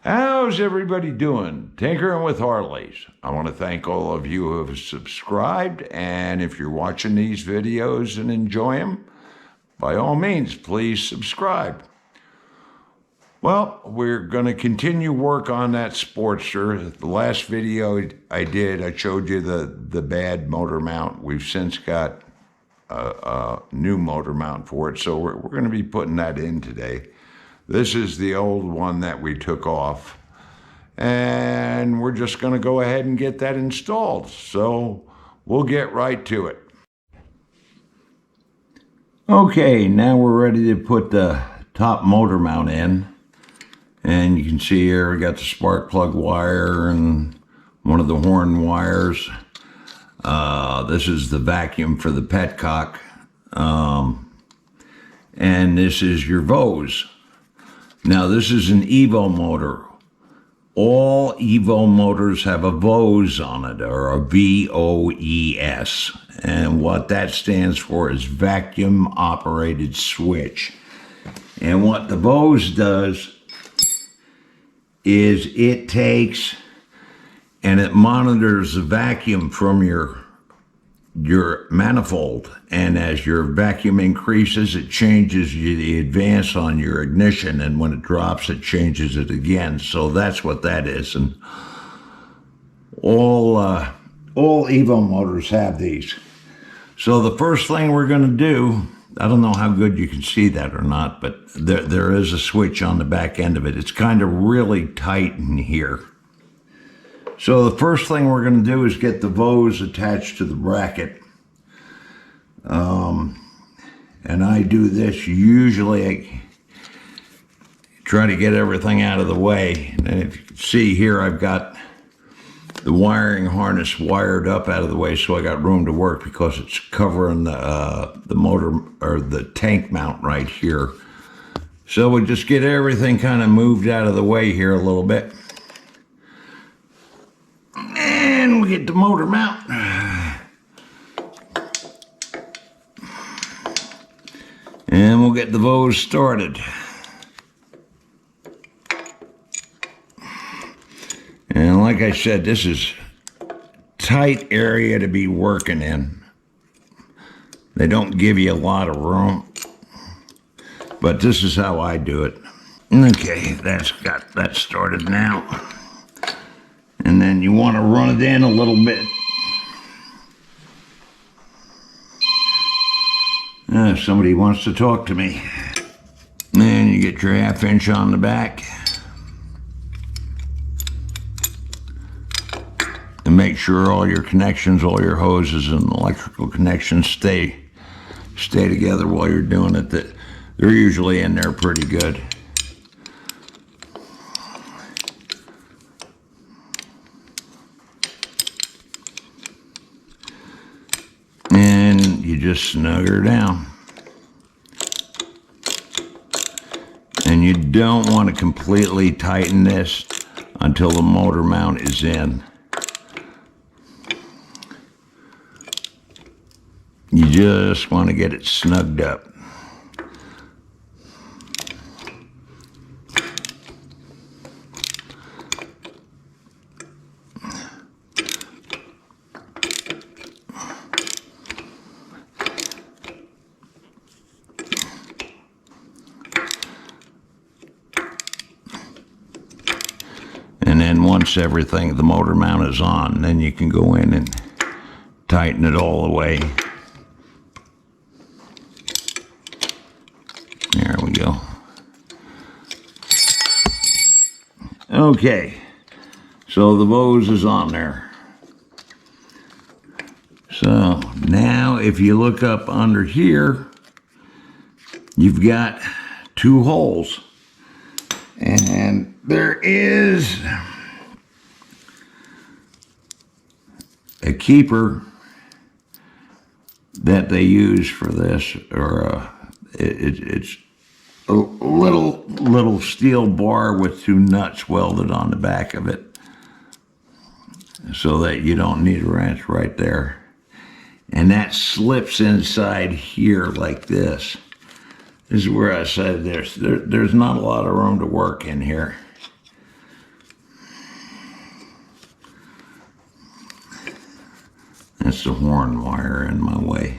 How's everybody doing? Tinkering with Harleys. I want to thank all of you who have subscribed, and if you're watching these videos and enjoy them, by all means, please subscribe. Well, we're going to continue work on that Sportster. The last video I did, I showed you the bad motor mount. We've since got a new motor mount for it, so we're going to be putting that in today. This is the old one that we took off, and we're just going to go ahead and get that installed. So we'll get right to it. Okay, now we're ready to put the top motor mount in. And you can see here we got the spark plug wire and one of the horn wires. This is the vacuum for the petcock. And this is your Vose. Now this is an Evo motor. All Evo motors have a Vose on it, or a VOES. And what that stands for is vacuum operated switch. And what the Vose does is it takes and it monitors the vacuum from your manifold, and as your vacuum increases, it changes the advance on your ignition, and when it drops, it changes it again. So that's what that is, and all Evo motors have these. So the first thing we're going to do, I don't know how good you can see that or not, but there is a switch on the back end of it. It's kind of really tight in here. So the first thing we're going to do is get the Vose attached to the bracket. And I do this usually, I try to get everything out of the way. And if you can see here, I've got the wiring harness wired up out of the way, so I got room to work because it's covering the motor or the tank mount right here. So we'll just get everything kind of moved out of the way here a little bit. And we get the motor mount. And we'll get the Vose started. And like I said, this is a tight area to be working in. They don't give you a lot of room, but this is how I do it. Okay, that's got that started now. And then you want to run it in a little bit. Somebody wants to talk to me. And you get your 1/2 inch on the back. And make sure all your connections, all your hoses and electrical connections stay together while you're doing it. They're usually in there pretty good. And you just snug her down. And you don't want to completely tighten this until the motor mount is in. You just want to get it snugged up. And then once everything, the motor mount is on, then you can go in and tighten it all the way. There we go. Okay, so the Vose is on there. So now if you look up under here, you've got 2 holes. And there is a keeper that they use for this, or it's a little steel bar with 2 nuts welded on the back of it, so that you don't need a wrench right there. And that slips inside here like this. This is where I said there's not a lot of room to work in here. That's the horn wire in my way.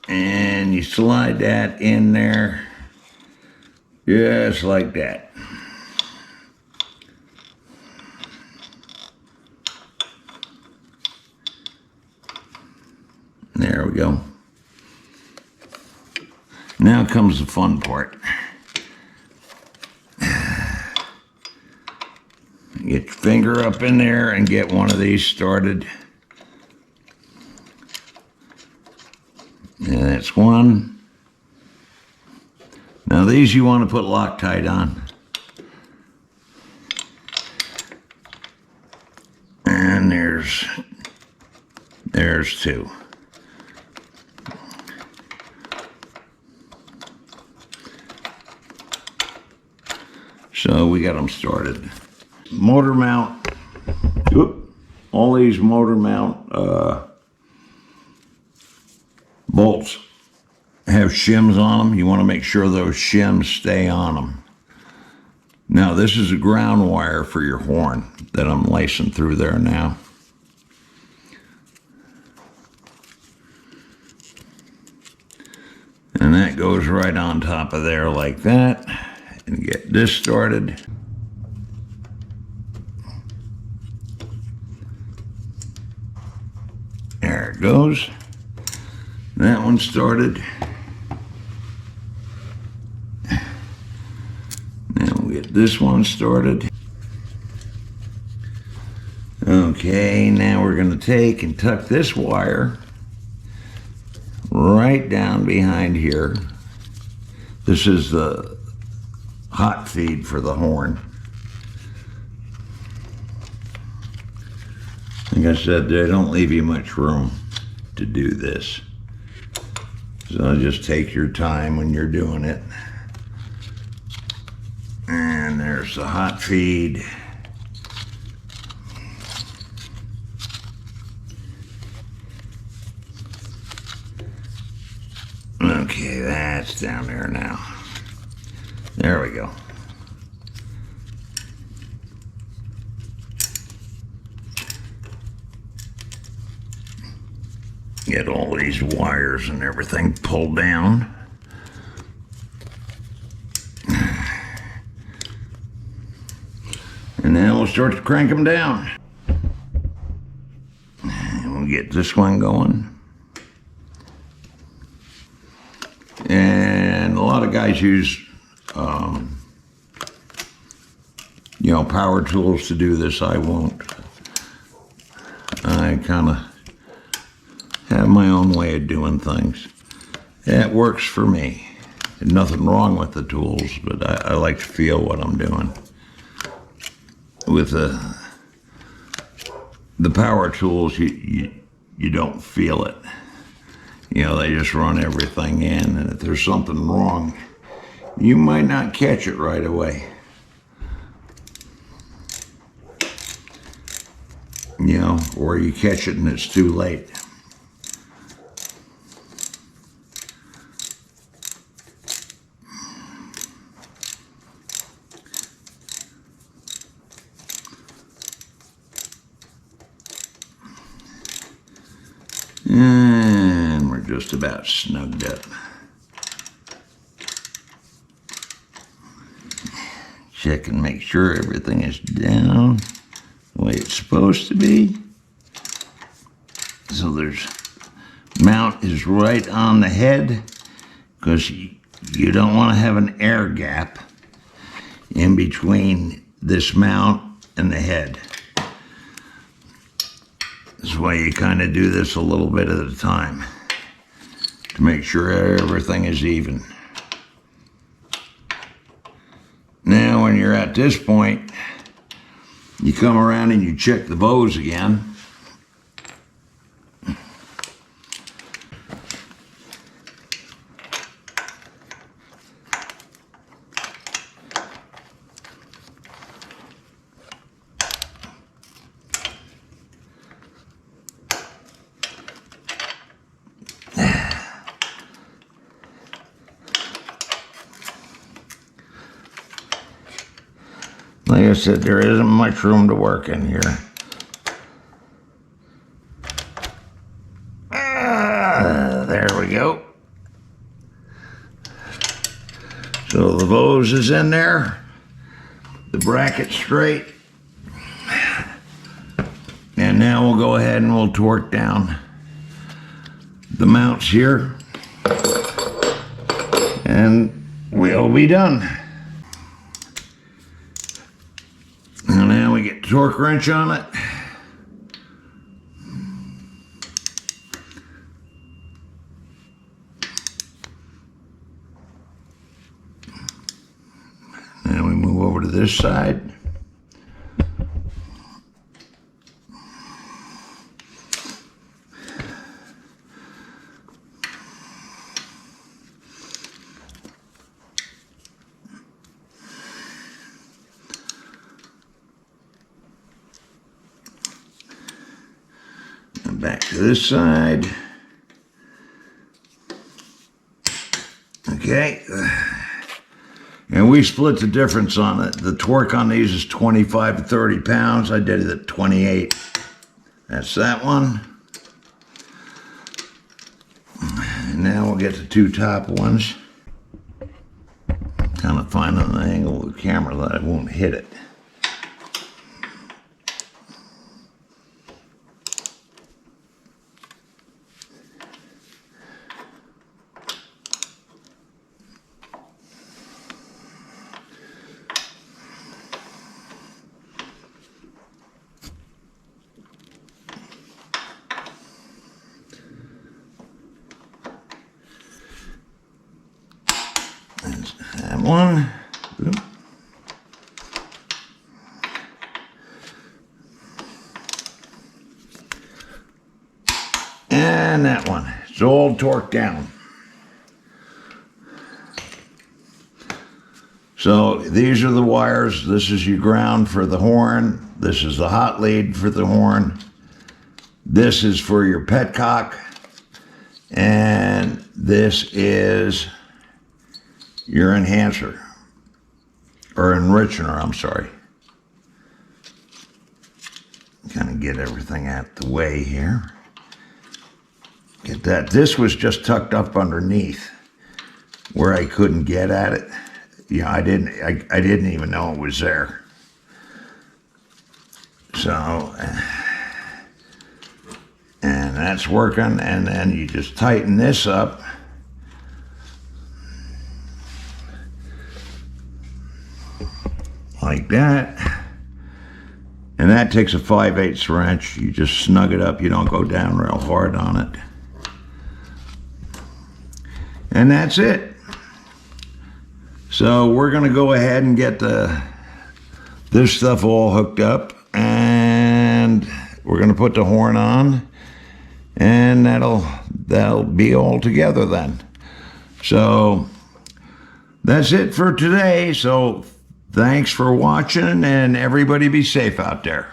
And you slide that in there just like that. There we go. Now comes the fun part. Get your finger up in there and get one of these started. And that's one. Now these you want to put Loctite on. And there's two. So we got them started. Motor mount. Whoop. All these motor mount bolts have shims on them. You want to make sure those shims stay on them. Now this is a ground wire for your horn that I'm lacing through there now. And that goes right on top of there like that. And get this started. There it goes. That one started. Now we'll get this one started. Okay, now we're going to take and tuck this wire right down behind here. This is the hot feed for the horn. Like I said, they don't leave you much room to do this. So just take your time when you're doing it. And there's the hot feed. Okay, that's down there now. There we go. Get all these wires and everything pulled down. And now we'll start to crank them down. And we'll get this one going. And a lot of guys use power tools to do this. I won't. I kind of have my own way of doing things. It works for me. There's nothing wrong with the tools, but I like to feel what I'm doing. With the power tools, you don't feel it. They just run everything in, and if there's something wrong, you might not catch it right away. Or you catch it and it's too late. And we're just about snugged up. Check and make sure everything is down the way it's supposed to be. So there's mount is right on the head, because you don't want to have an air gap in between this mount and the head. That's why you kind of do this a little bit at a time to make sure everything is even. Now when you're at this point, you come around and you check the bows again. Like I said, there isn't much room to work in here. So the hose is in there, the bracket straight, and now we'll go ahead and we'll torque down the mounts here, and we'll be done. And now we get the torque wrench on it. And we move over to this side. And back to this side. Okay. And we split the difference on it. The torque on these is 25 to 30 pounds. I did it at 28. That's that one. And now we'll get the two top ones. Kind of finding an angle of the camera that I won't hit it. That one. Boom. And that one. It's all torqued down. So these are the wires. This is your ground for the horn. This is the hot lead for the horn. This is for your petcock. And this is your enhancer, or enricher, I'm sorry. Kind of get everything out the way here. Get that. This was just tucked up underneath where I couldn't get at it. Yeah, I didn't even know it was there. So, and that's working, and then you just tighten this up. Like that. And that takes a 5/8 wrench. You just snug it up. You don't go down real hard on it. And that's it. So we're going to go ahead and get this stuff all hooked up. And we're going to put the horn on. And that'll be all together then. So that's it for today. So thanks for watching, and everybody be safe out there.